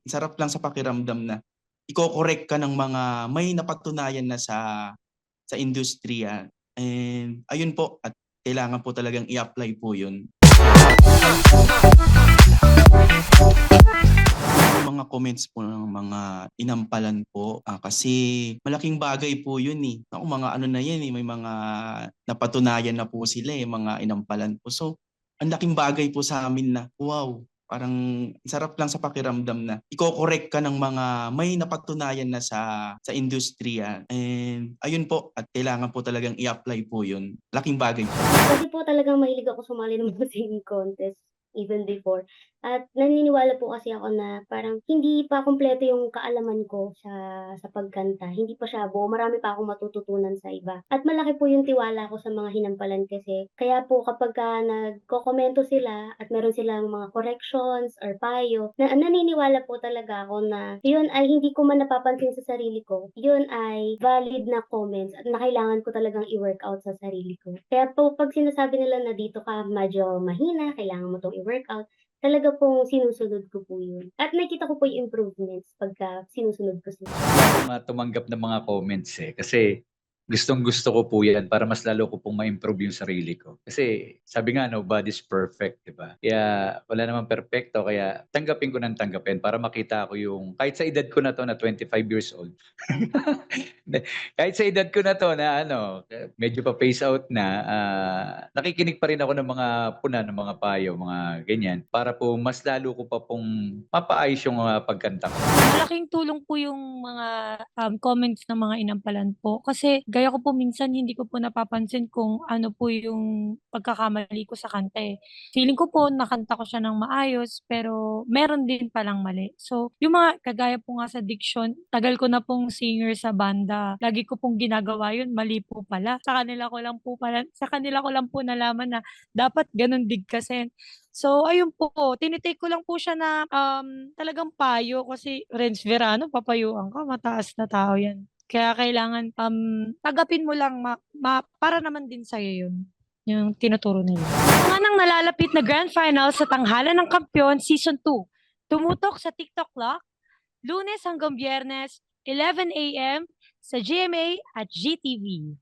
sarap lang sa pakiramdam na iko-correct ka ng mga may napatunayan na sa industriya. And ayun po, at kailangan po talagang i-apply po yun. Yung mga comments po ng mga inampalan po, kasi malaking bagay po yun eh. Naku, mga ano na yan eh, may mga napatunayan na po sila eh, mga inampalan po. So, ang laking bagay po sa amin na, wow, parang sarap lang sa pakiramdam na iko-correct ka ng mga may napatunayan na sa industriya. And ayun po, at kailangan po talagang i-apply po yun. Laking bagay po. Kasi po talagang mahilig ako sumali ng mga singing contest even before. At naniniwala po kasi ako na parang hindi pa kumpleto yung kaalaman ko sa pagkanta. Hindi pa siya buo, marami pa akong matututunan sa iba. At malaki po yung tiwala ko sa mga hinampalan kasi. Kaya po kapagka nagkokomento sila at meron silang mga corrections or payo, naniniwala po talaga ako na yun ay hindi ko man napapansin sa sarili ko. Yun ay valid na comments at na kailangan ko talagang i-work out sa sarili ko. Kaya po 'pag sinasabi nila na dito ka medyo mahina, kailangan mo 'tong i-workout, talaga pong sinusunod ko po yun. At nakikita ko po yung improvements pagka sinusunod ko sila. Tumanggap ng mga comments eh. Kasi gustong-gusto ko po yan para mas lalo ko pong ma-improve yung sarili ko. Kasi sabi nga, nobody's perfect, di ba? Kaya wala namang perfecto, kaya tanggapin ko ng tanggapin para makita ko yung, kahit sa edad ko na to na 25 years old, kahit sa edad ko na to na medyo pa face out na, nakikinig pa rin ako ng mga puna, ng mga payo, mga ganyan, para po mas lalo ko pa pong mapaayos yung pagkanta ko. Malaking tulong po yung mga comments ng mga inampalan po. Kasi gaya ko po minsan hindi ko po napapansin kung ano po yung pagkakamali ko sa kanta eh. Feeling ko po nakanta ko siya ng maayos pero meron din palang mali. So yung mga kagaya po nga sa diction, tagal ko na pong singer sa banda. Lagi ko pong ginagawa yun, mali po pala. Sa kanila ko lang po nalaman na dapat ganun bigkasin. So ayun po, tinitake ko lang po siya na talagang payo kasi Renz Verano, papayuan ka, mataas na tao yan. Kaya kailangan tagapin mo lang para naman din sa'yo yun, yung tinuturo nila. Mga nang nalalapit na Grand Final sa Tanghalan ng Kampiyon Season 2. Tumutok sa TikTok Clock, Lunes hanggang Biyernes, 11 a.m. sa GMA at GTV.